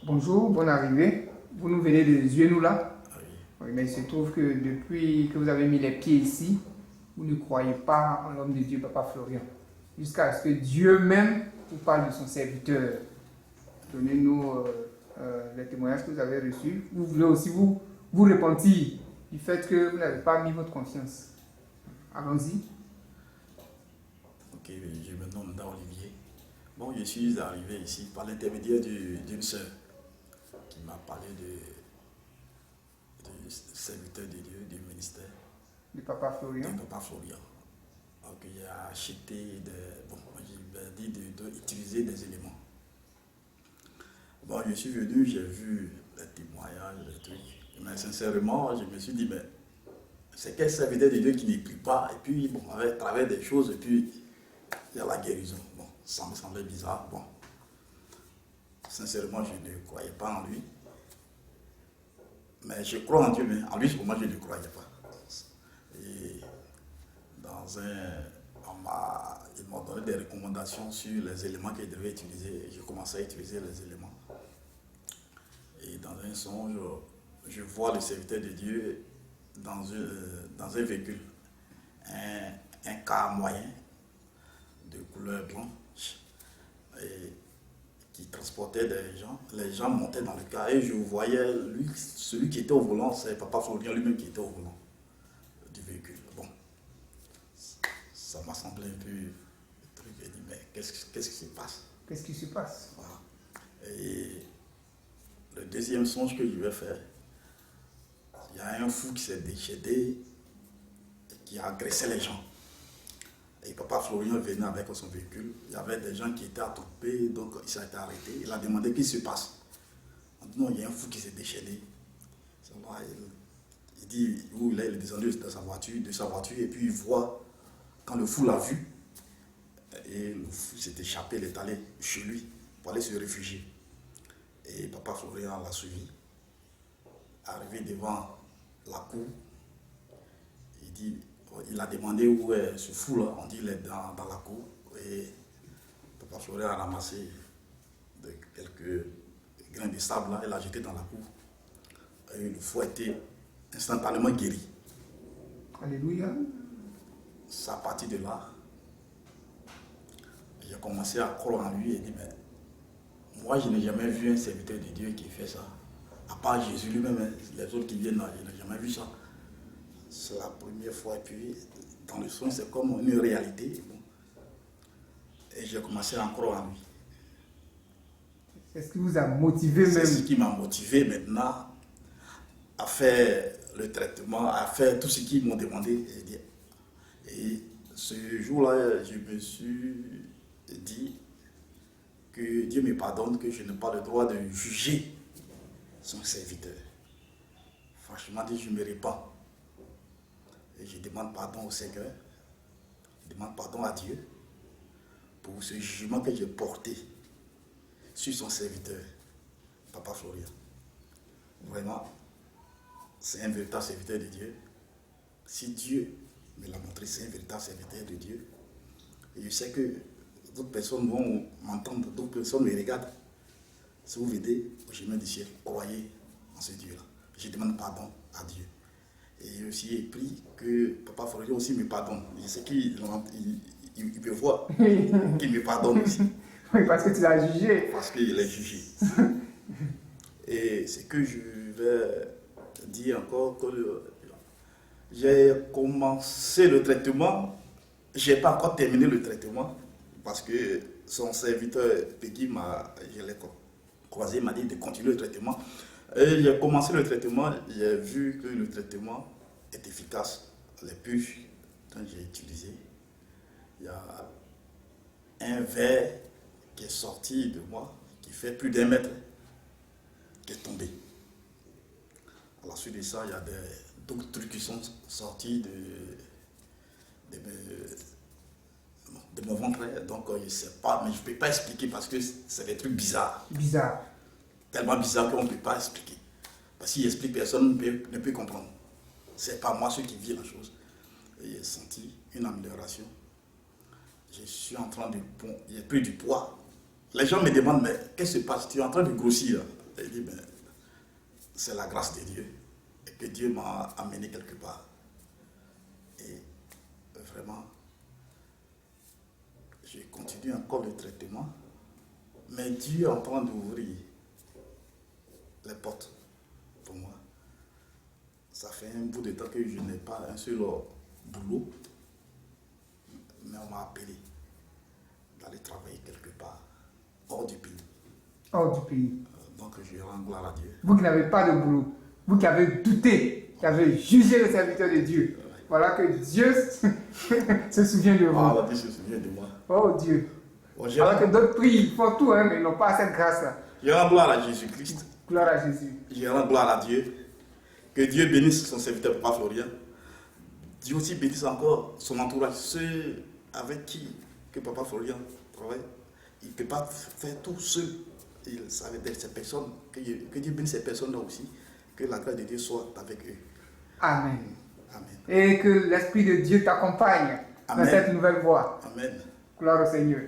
Bonjour, bonne arrivée. Vous nous venez de Zienou là. Ah oui. Oui, mais il se trouve que depuis que vous avez mis les pieds ici, vous ne croyez pas en l'homme de Dieu, Papa Florian. Jusqu'à ce que Dieu même vous parle de son serviteur. Donnez-nous les témoignages que vous avez reçus. Vous voulez aussi vous repentir du fait que vous n'avez pas mis votre confiance. Allons-y. Ok, je me nomme Dan Olivier. Bon, je suis arrivé ici par l'intermédiaire d'une sœur qui m'a parlé du serviteur de Dieu, du ministère, De Papa Florian. de Papa Florian. Donc, il a acheté bon, je lui ai dit d'utiliser des éléments. Bon, je suis venu, j'ai vu les témoignages, les trucs. Mais sincèrement, je me suis dit, mais c'est quel serviteur de Dieu qui ne prie pas, et puis, bon, à travers des choses, et puis, il y a la guérison. Bon, ça me semblait bizarre. Bon, sincèrement, je ne croyais pas en lui. Mais je crois en Dieu, mais en lui, pour moi, je ne croyais pas. Et ils m'ont donné des recommandations sur les éléments qu'ils devaient utiliser. J'ai commencé à utiliser les éléments. Et dans un songe, je vois le serviteur de Dieu dans un véhicule, un car moyen de couleur blanche et qui transportait des gens. Les gens montaient dans le car et je voyais celui qui était au volant, c'est Papa Florian lui-même qui était au volant du véhicule. Bon, ça m'a semblé un peu truc. J'ai dit, mais qu'est-ce qui se passe? Qu'est-ce qui se passe? Voilà. Et le deuxième songe que je vais faire, il y a un fou qui s'est décédé, qui a agressé les gens. Et Papa Florian venait avec son véhicule. Il y avait des gens qui étaient attroupés, donc il s'est arrêté. Il a demandé qu'est-ce qui se passe. On dit non, il y a un fou qui s'est déchaîné. Il dit où il est descendu de sa voiture, et puis il voit, quand le fou l'a vu, et le fou s'est échappé, il est allé chez lui pour aller se réfugier. Et Papa Florian l'a suivi. Arrivé devant la cour, il a demandé où est ce fou là. On dit il est dans la cour. Et Papa Florian a ramassé quelques grains de sable là, il l'a jeté dans la cour. Et le fou a été instantanément guéri. Alléluia. C'est à partir de là, j'ai commencé à croire en lui et dit, mais moi je n'ai jamais vu un serviteur de Dieu qui fait ça. À part Jésus lui-même, hein, les autres qui viennent là, je n'ai jamais vu ça. C'est la première fois, et puis dans le son, c'est comme une réalité. Bon. Et j'ai commencé à en croire en lui. C'est ce qui vous a motivé même? C'est ce qui m'a motivé maintenant à faire le traitement, à faire tout ce qu'ils m'ont demandé. Et ce jour-là, je me suis dit que Dieu me pardonne, que je n'ai pas le droit de juger son serviteur. Franchement, je me répands. Et je demande pardon au Seigneur, je demande pardon à Dieu pour ce jugement que j'ai porté sur son serviteur, Papa Florian. Vraiment, c'est un véritable serviteur de Dieu. Si Dieu me l'a montré, c'est un véritable serviteur de Dieu. Et je sais que d'autres personnes vont m'entendre, d'autres personnes me regardent. Si vous venez au chemin du ciel, croyez en ce Dieu-là. Je demande pardon à Dieu. Et j'ai aussi pris que Papa Florian aussi me pardonne. Je sais qu'il me voit, qu'il me pardonne aussi. Oui, parce que tu l'as jugé. Parce qu'il est jugé. Et ce que je vais dire encore, que j'ai commencé le traitement, je n'ai pas encore terminé le traitement, parce que son serviteur, Peggy, je l'ai croisé, m'a dit de continuer le traitement. Et j'ai commencé le traitement, j'ai vu que le traitement est efficace. Les puces, quand j'ai utilisé, il y a un verre qui est sorti de moi, qui fait plus d'1 mètre, qui est tombé. À la suite de ça, il y a d'autres trucs qui sont sortis de mon ventre. Donc, je ne sais pas, mais je ne peux pas expliquer parce que c'est des trucs bizarres. Bizarre. Tellement bizarre qu'on ne peut pas expliquer. Parce qu'il explique, personne ne peut comprendre. C'est pas moi ceux qui vit la chose. Et j'ai senti une amélioration. Je suis en train de... Bon, j'ai pris du poids. Les gens me demandent, mais qu'est-ce qui se passe? Tu es en train de grossir. il dit, ben, c'est la grâce de Dieu et que Dieu m'a amené quelque part. Et vraiment, je continue encore le traitement, mais Dieu est en train d'ouvrir les portes pour moi. Ça fait un bout de temps que je n'ai pas un seul boulot, mais on m'a appelé d'aller travailler quelque part, hors du pays. Hors du pays. Donc je rends gloire à Dieu. Vous qui n'avez pas de boulot, vous qui avez douté, qui avez jugé le serviteur de Dieu, voilà que Dieu se souvient de vous. Ah, Dieu se souvient de moi. Oh Dieu. Bon, Alors que d'autres prient, ils font tout, hein, mais ils n'ont pas cette grâce-là. je rends gloire à Jésus-Christ. Gloire à Jésus. Je rends gloire à Dieu. Que Dieu bénisse son serviteur Papa Florian. Dieu aussi bénisse encore son entourage, ceux avec qui que Papa Florian travaille. Il ne peut pas faire tout seul. Il savait d'être ces personnes, que Dieu bénisse ces personnes-là aussi, que la grâce de Dieu soit avec eux. Amen. Amen. Et que l'Esprit de Dieu t'accompagne dans Amen. cette nouvelle voie. Amen. Gloire au Seigneur.